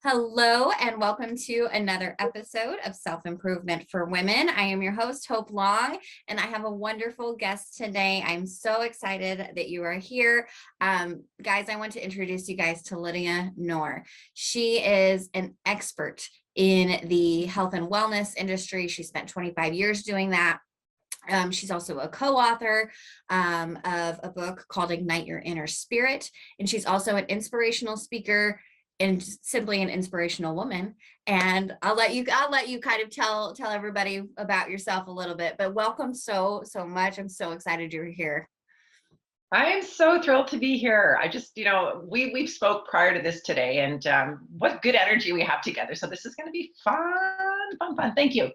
Hello, and welcome to another episode of Self-Improvement for Women. I am your host, Hope Long, and I have a wonderful guest today. I'm so excited that you are here. Guys, I want to introduce you guys to Lydia Knorr. She is an expert in the health and wellness industry. She spent 25 years doing that. She's also a co-author of a book called Ignite Your Inner Spirit, and she's also an inspirational speaker and simply an inspirational woman. And I'll let you kind of tell everybody about yourself a little bit. But welcome so much. I'm so excited you're here. I am so thrilled to be here. I just, we spoke prior to this today, and what good energy we have together. So this is going to be fun. Thank you.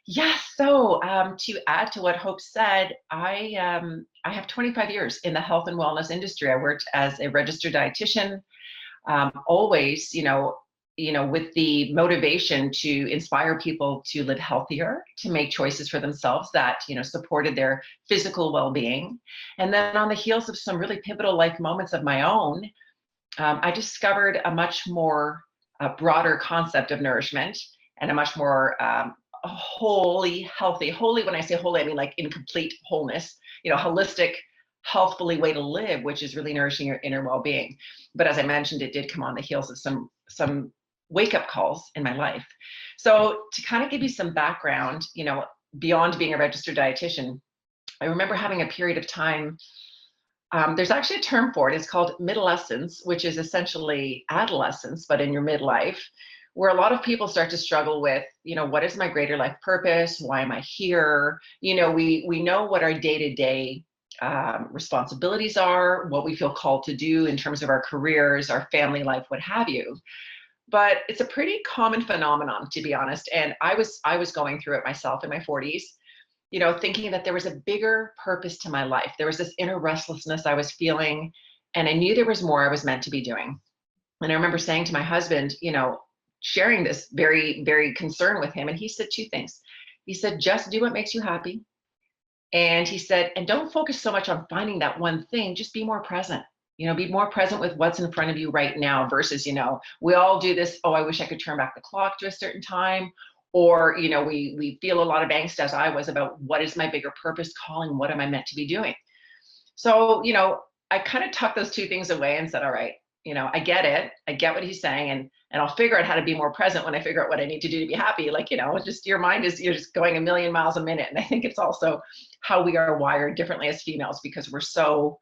Yes. So to add to what Hope said, I have 25 years in the health and wellness industry. I worked as a registered dietitian, always, with the motivation to inspire people to live healthier, to make choices for themselves that, supported their physical well-being. And then on the heels of some really pivotal life moments of my own, I discovered a much more broader concept of nourishment and a much more healthy. When I say holy, I mean like in complete wholeness, holistic, healthfully way to live, which is really nourishing your inner well-being. But as I mentioned, it did come on the heels of some wake-up calls in my life. So to kind of give you some background, beyond being a registered dietitian, I remember having a period of time. There's actually a term for it. It's called midolescence, which is essentially adolescence, but in your midlife, where a lot of people start to struggle with, what is my greater life purpose? Why am I here? We know what our day-to-day responsibilities are, what we feel called to do in terms of our careers, our family life, what have you. But it's a pretty common phenomenon, to be honest. And I was going through it myself in my 40s, thinking that there was a bigger purpose to my life. There was this inner restlessness I was feeling, and I knew there was more I was meant to be doing. And I remember saying to my husband, sharing this very, very concern with him. And he said two things. He said, just do what makes you happy. And he said, and don't focus so much on finding that one thing, just be more present. Be more present with what's in front of you right now versus, we all do this, oh, I wish I could turn back the clock to a certain time. Or, we feel a lot of angst, as I was, about what is my bigger purpose calling? What am I meant to be doing? So, I kind of tucked those two things away and said, all right, I get it. I get what he's saying. And I'll figure out how to be more present when I figure out what I need to do to be happy. Like, just your mind you're just going a million miles a minute. And I think it's also how we are wired differently as females, because we're so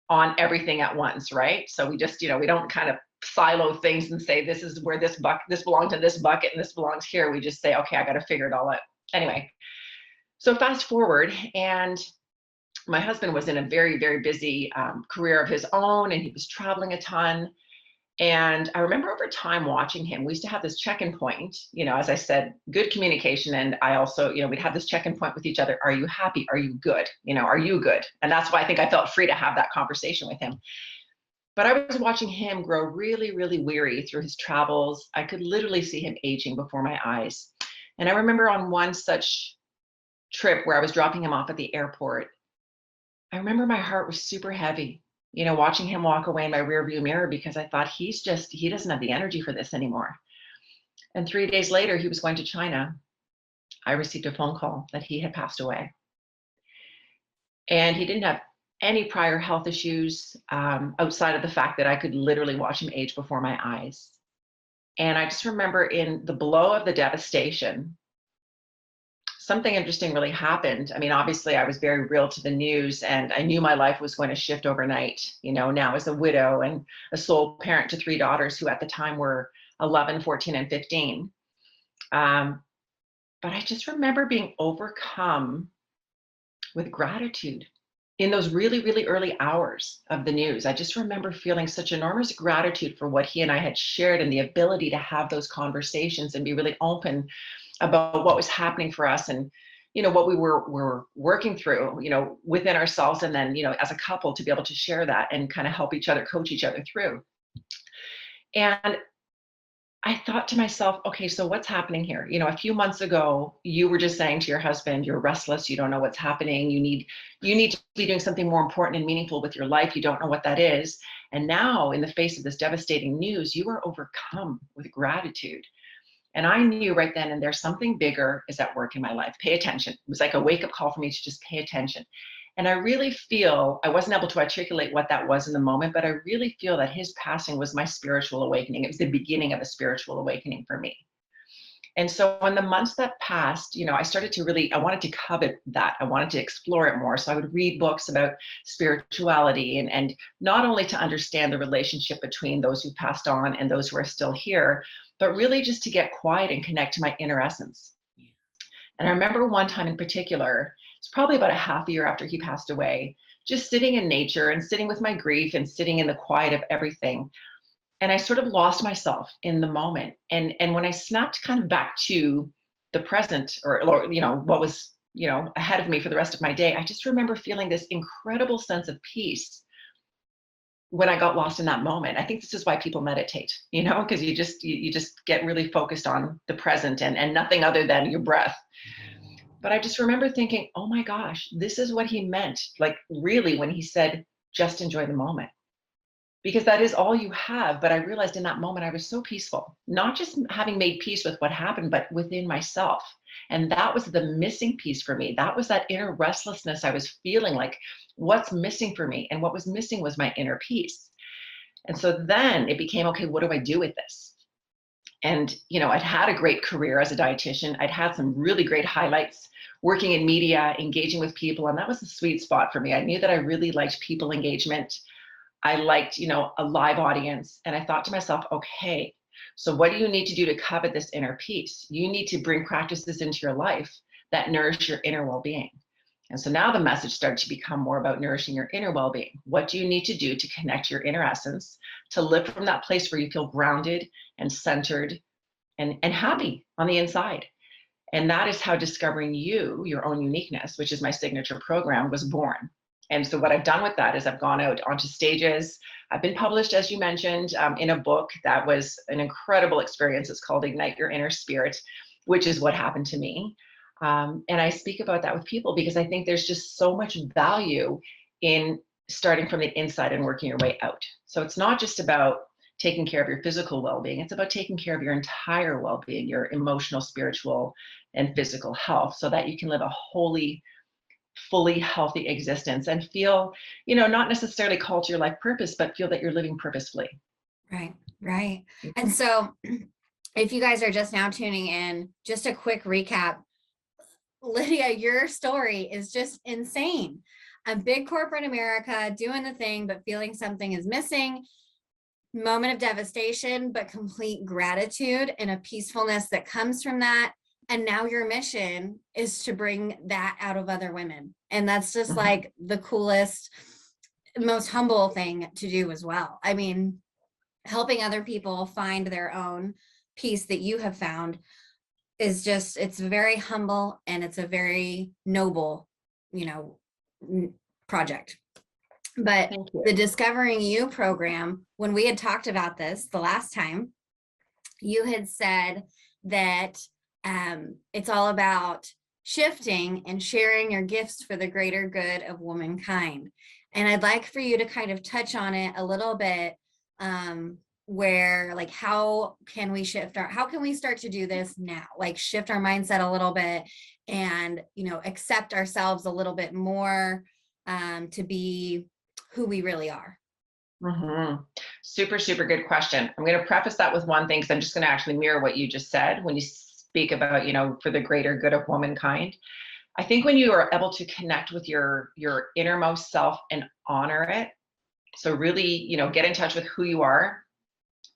on everything at once, right? So we just, we don't kind of silo things and say, this is where this belongs in this bucket and this belongs here. We just say, okay, I got to figure it all out. Anyway, so fast forward, and my husband was in a very, very busy career of his own, and he was traveling a ton. And I remember over time watching him. We used to have this check-in point, as I said, good communication. And I also, we'd have this check-in point with each other. Are you happy? Are you good? Are you good? And that's why I think I felt free to have that conversation with him. But I was watching him grow really, really weary through his travels. I could literally see him aging before my eyes. And I remember on one such trip where I was dropping him off at the airport, I remember my heart was super heavy, watching him walk away in my rearview mirror, because I thought he doesn't have the energy for this anymore. And 3 days later, he was going to China. I received a phone call that he had passed away. And he didn't have any prior health issues outside of the fact that I could literally watch him age before my eyes. And I just remember, in the blow of the devastation, something interesting really happened. I mean, obviously, I was very real to the news, and I knew my life was going to shift overnight, now as a widow and a sole parent to 3 daughters who at the time were 11, 14, and 15. But I just remember being overcome with gratitude in those really, really early hours of the news. I just remember feeling such enormous gratitude for what he and I had shared, and the ability to have those conversations and be really open about what was happening for us, and what we were working through, within ourselves, and then, as a couple, to be able to share that and kind of help each other, coach each other through. And I thought to myself, okay, so what's happening here? A few months ago, you were just saying to your husband, you're restless, you don't know what's happening, you need to be doing something more important and meaningful with your life. You don't know what that is. And now, in the face of this devastating news, you are overcome with gratitude. And I knew right then and there something bigger is at work in my life. Pay attention. It was like a wake up call for me to just pay attention. And I really feel, I wasn't able to articulate what that was in the moment, but I really feel that his passing was my spiritual awakening. It was the beginning of a spiritual awakening for me. And so in the months that passed, I started to really, I wanted to covet that. I wanted to explore it more. So I would read books about spirituality and not only to understand the relationship between those who passed on and those who are still here, but really just to get quiet and connect to my inner essence. And I remember one time in particular, it's probably about a half a year after he passed away, just sitting in nature and sitting with my grief and sitting in the quiet of everything. And I sort of lost myself in the moment. And when I snapped kind of back to the present or what was, ahead of me for the rest of my day, I just remember feeling this incredible sense of peace when I got lost in that moment. I think this is why people meditate, because you just get really focused on the present and nothing other than your breath. But I just remember thinking, oh my gosh, this is what he meant. Like really when he said, just enjoy the moment, because that is all you have. But I realized in that moment, I was so peaceful, not just having made peace with what happened, but within myself. And that was the missing piece for me. That was that inner restlessness I was feeling like, what's missing for me? And what was missing was my inner peace. And so then it became, okay, what do I do with this? And, I'd had a great career as a dietitian. I'd had some really great highlights working in media, engaging with people. And that was the sweet spot for me. I knew that I really liked people engagement. I liked, a live audience. And I thought to myself, okay, so what do you need to do to covet this inner peace? You need to bring practices into your life that nourish your inner well-being. And so now the message started to become more about nourishing your inner well-being. What do you need to do to connect your inner essence, to live from that place where you feel grounded and centered and happy on the inside? And that is how Discovering You, Your Own Uniqueness, which is my signature program, was born. And so what I've done with that is I've gone out onto stages. I've been published, as you mentioned, in a book that was an incredible experience. It's called Ignite Your Inner Spirit, which is what happened to me. And I speak about that with people because I think there's just so much value in starting from the inside and working your way out. So it's not just about taking care of your physical well-being. It's about taking care of your entire well-being, your emotional, spiritual, and physical health, so that you can live a wholly, fully healthy existence and feel, not necessarily called to your life purpose, but feel that you're living purposefully. Right, right. And so if you guys are just now tuning in, just a quick recap. Lydia, your story is just insane. A big corporate America doing the thing, but feeling something is missing. Moment of devastation, but complete gratitude and a peacefulness that comes from that. And now your mission is to bring that out of other women. And that's just like the coolest, most humble thing to do as well. I mean, helping other people find their own peace that you have found is just, it's very humble and it's a very noble, project. But the Discovering You program, when we had talked about this the last time, you had said that it's all about shifting and sharing your gifts for the greater good of womankind. And I'd like for you to kind of touch on it a little bit, where like, how can we start to do this now? Like shift our mindset a little bit and, accept ourselves a little bit more, to be who we really are. Super, super good question. I'm going to preface that with one thing, because I'm just going to actually mirror what you just said when you speak about, for the greater good of womankind. I think when you are able to connect with your innermost self and honor it, so really, get in touch with who you are,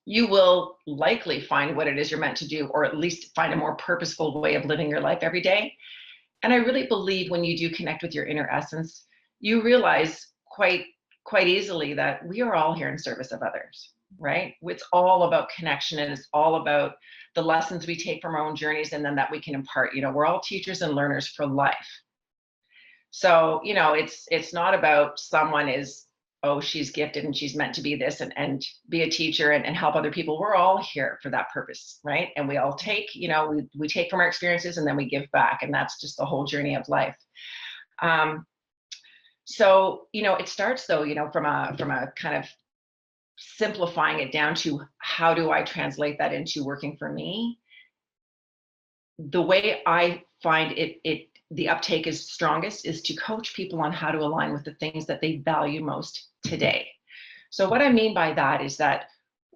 you will likely find what it is you're meant to do, or at least find a more purposeful way of living your life every day. And I really believe when you do connect with your inner essence, you realize quite easily that we are all here in service of others, right? It's all about connection, and it's all about the lessons we take from our own journeys and then that we can impart. We're all teachers and learners for life. So, it's not about someone is oh, she's gifted and she's meant to be this and be a teacher and help other people. We're all here for that purpose, right? And we all take, we take from our experiences and then we give back. And that's just the whole journey of life. So, it starts though, from a kind of simplifying it down to how do I translate that into working for me? The way I find the uptake is strongest is to coach people on how to align with the things that they value most today. So what I mean by that is that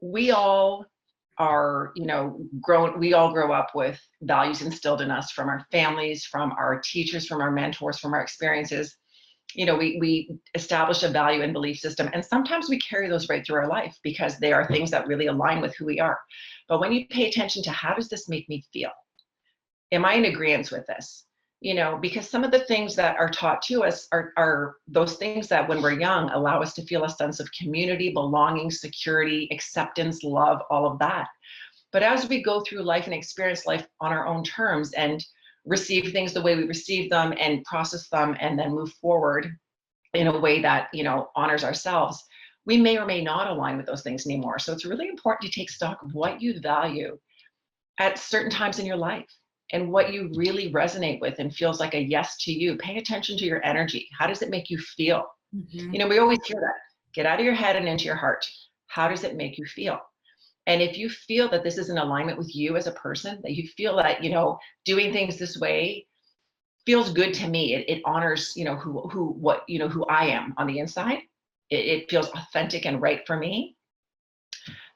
we all are, we all grow up with values instilled in us from our families, from our teachers, from our mentors, from our experiences. We establish a value and belief system, and sometimes we carry those right through our life because they are things that really align with who we are. But when you pay attention to how does this make me feel? Am I in agreement with this? Because some of the things that are taught to us are those things that when we're young allow us to feel a sense of community, belonging, security, acceptance, love, all of that. But as we go through life and experience life on our own terms and receive things the way we receive them and process them and then move forward in a way that, honors ourselves, we may or may not align with those things anymore. So it's really important to take stock of what you value at certain times in your life and what you really resonate with and feels like a yes to you. Pay attention to your energy. How does it make you feel? Mm-hmm. We always hear that. Get out of your head and into your heart. How does it make you feel? And if you feel that this is in alignment with you as a person, that you feel that, doing things this way feels good to me. It honors, who I am on the inside. It feels authentic and right for me.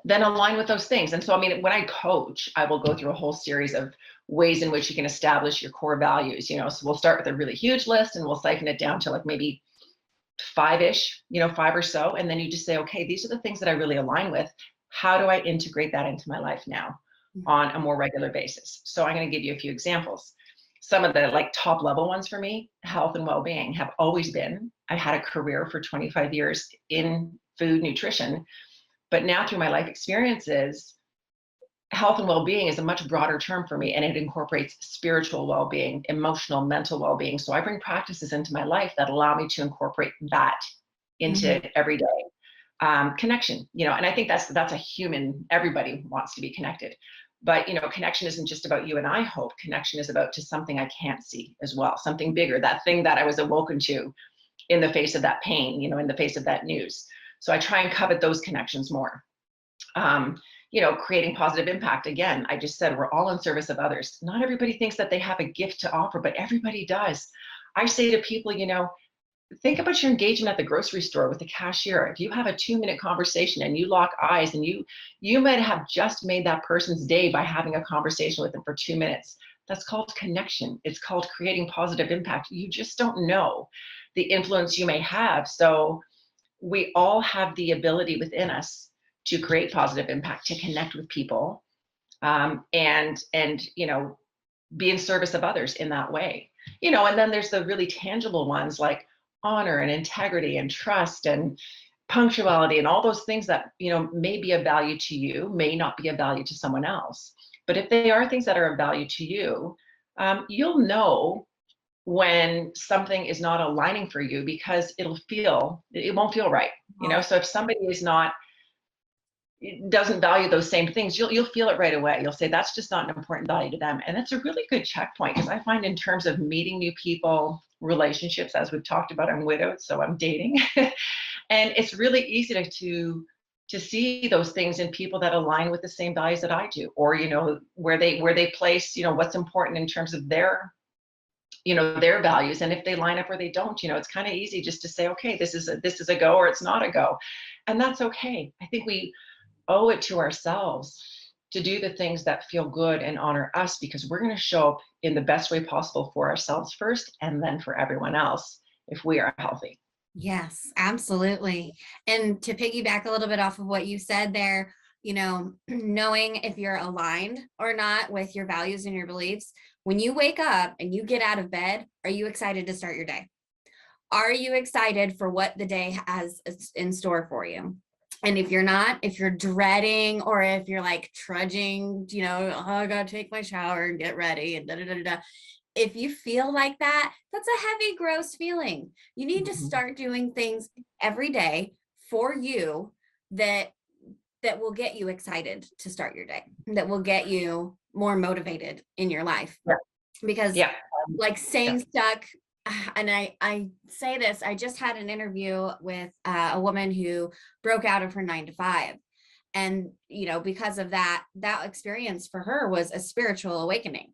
Then align with those things. And so, when I coach, I will go through a whole series of ways in which you can establish your core values. So we'll start with a really huge list and we'll siphon it down to like maybe five-ish, five or so. And then you just say, okay, these are the things that I really align with. How do I integrate that into my life now on a more regular basis? So I'm going to give you a few examples. Some of the like top level ones for me, health and well-being have always been. I had a career for 25 years in food nutrition, but now through my life experiences, health and well-being is a much broader term for me, and it incorporates spiritual well-being, emotional, mental well-being. So I bring practices into my life that allow me to incorporate that into every day. Connection, and I think that's a human, everybody wants to be connected. But, connection isn't just about you and I hope. Connection is about to something I can't see as well, something bigger, that thing that I was awoken to in the face of that pain, in the face of that news. So I try and covet those connections more. Creating positive impact. Again, I just said we're all in service of others. Not everybody thinks that they have a gift to offer, but everybody does. I say to people, think about your engagement at the grocery store with the cashier. If you have a 2-minute conversation and you lock eyes and you might have just made that person's day by having a conversation with them for 2 minutes. That's called connection. It's called creating positive impact. You just don't know the influence you may have. So we all have the ability within us to create positive impact, to connect with people, and be in service of others in that way. And then there's the really tangible ones like honor and integrity and trust and punctuality and all those things that may be of value to you, may not be of value to someone else. But if they are things that are of value to you, you'll know when something is not aligning for you because it won't feel right. So if somebody doesn't value those same things, you'll feel it right away. You'll say that's just not an important value to them. And that's a really good checkpoint, because I find in terms of meeting new people, relationships, as we've talked about, I'm widowed, so I'm dating. And it's really easy to see those things in people that align with the same values that I do, or where they place what's important in terms of their values. And if they line up or they don't, it's kind of easy just to say, okay, this is a go or it's not a go. And that's okay. I think we owe it to ourselves to do the things that feel good and honor us, because we're going to show up in the best way possible for ourselves first and then for everyone else if we are healthy. Yes, absolutely. And to piggyback a little bit off of what you said there, knowing if you're aligned or not with your values and your beliefs, when you wake up and you get out of bed, are you excited to start your day? Are you excited for what the day has in store for you? And if you're not, if you're dreading, or if you're like trudging, oh, I gotta take my shower and get ready and da da da da. If you feel like that, that's a heavy, gross feeling. You need to start doing things every day for you that will get you excited to start your day, that will get you more motivated in your life. Yeah. Because Yeah. like staying stuck, and I say this, I just had an interview with a woman who broke out of her 9 to 5. And, because of that experience for her was a spiritual awakening.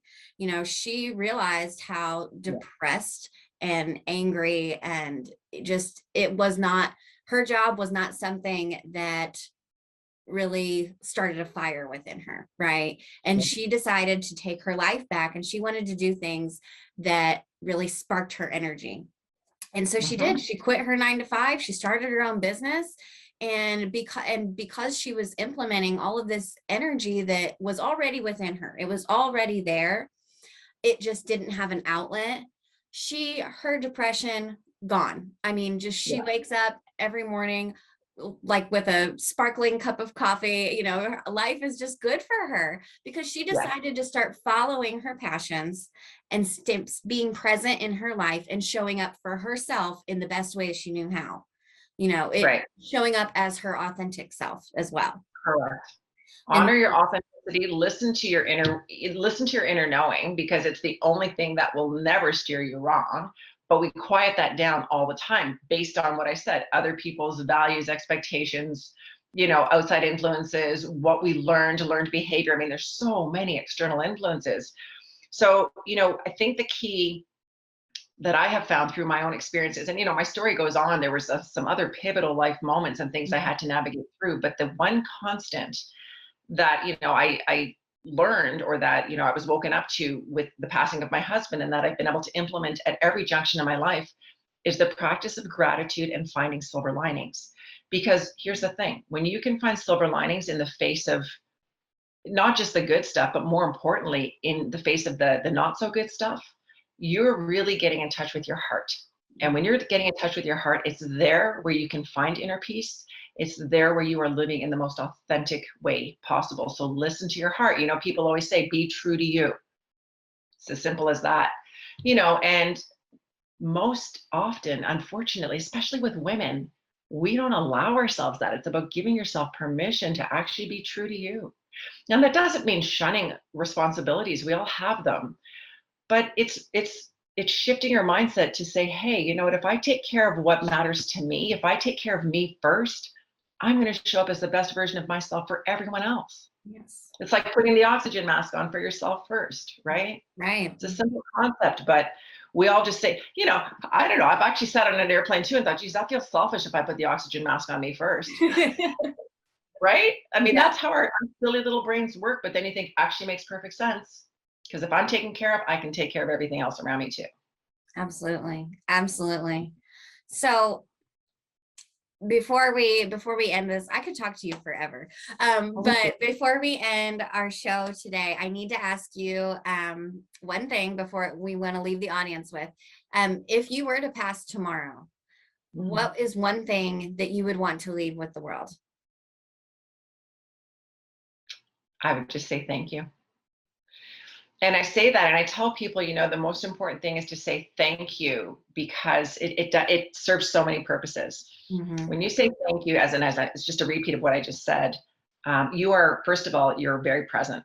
She realized how depressed and angry and her job was not something that really started a fire within her, right? And she decided to take her life back, and she wanted to do things that really sparked her energy. And so she did. She quit her 9 to 5. She started her own business. And because she was implementing all of this energy that was already within her, it was already there. It just didn't have an outlet. Her depression gone. I mean, just she wakes up every morning like with a sparkling cup of coffee. Life is just good for her because she decided to start following her passions and being present in her life and showing up for herself in the best way she knew how. Showing up as her authentic self as well. Correct. Honor your authenticity, listen to your inner knowing, because it's the only thing that will never steer you wrong. But we quiet that down all the time based on what I said, other people's values, expectations, outside influences, what we learned behavior. I mean, there's so many external influences. So, I think the key that I have found through my own experiences, and my story goes on, there was some other pivotal life moments and things I had to navigate through, but the one constant that I learned, or that I was woken up to with the passing of my husband, and that I've been able to implement at every junction of my life, is the practice of gratitude and finding silver linings. Because here's the thing, when you can find silver linings in the face of not just the good stuff, but more importantly in the face of the not so good stuff, you're really getting in touch with your heart. And when you're getting in touch with your heart, it's there where you can find inner peace. It's there where you are living in the most authentic way possible. So listen to your heart. People always say, be true to you. It's as simple as that. And most often, unfortunately, especially with women, we don't allow ourselves that. It's about giving yourself permission to actually be true to you. And that doesn't mean shunning responsibilities. We all have them. But it's shifting your mindset to say, hey, if I take care of what matters to me, if I take care of me first, I'm going to show up as the best version of myself for everyone else. Yes. It's like putting the oxygen mask on for yourself first, right? Right. It's a simple concept, but we all just say, I don't know. I've actually sat on an airplane too and thought, geez, that feels selfish if I put the oxygen mask on me first. Right? I mean, that's how our silly little brains work. But then you think, actually makes perfect sense. Because if I'm taken care of, I can take care of everything else around me too. Absolutely. Absolutely. So before we end this, I could talk to you forever. But before we end our show today, I need to ask you one thing before we want to leave the audience with. If you were to pass tomorrow, what is one thing that you would want to leave with the world? I would just say thank you. And I say that, and I tell people, the most important thing is to say thank you, because it serves so many purposes. When you say thank you, it's just a repeat of what I just said. You are, first of all, you're very present.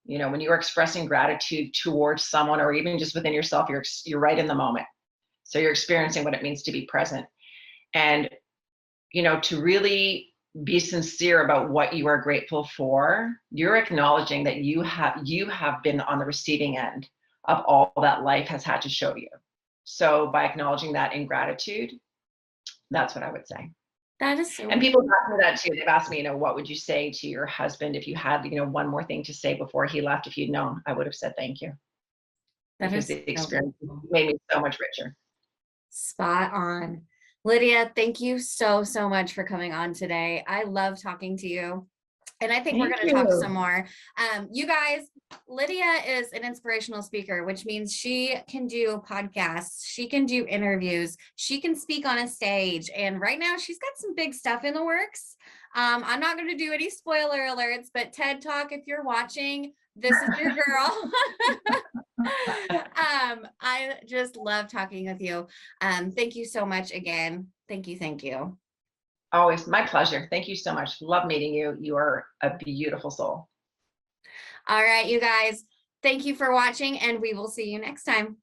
When you are expressing gratitude towards someone, or even just within yourself, you're right in the moment. So you're experiencing what it means to be present, and to really be sincere about what you are grateful for. You're acknowledging that you have been on the receiving end of all that life has had to show you. So by acknowledging that in gratitude, that's what I would say. That is so. And people have asked me that too. They've asked me, what would you say to your husband if you had, one more thing to say before he left? If you'd known, I would have said thank you. Because the experience made me so much richer. Spot on. Lydia, thank you so much for coming on today. I love talking to you. And I think we're going to talk some more. You guys, Lydia is an inspirational speaker, which means she can do podcasts, she can do interviews, she can speak on a stage. And right now she's got some big stuff in the works. I'm not going to do any spoiler alerts, but TED Talk, if you're watching, this is your girl. I just love talking with you. Thank you so much again. Thank you. Always my pleasure. Thank you so much. Love meeting you. You are a beautiful soul. All right, you guys, thank you for watching, and we will see you next time.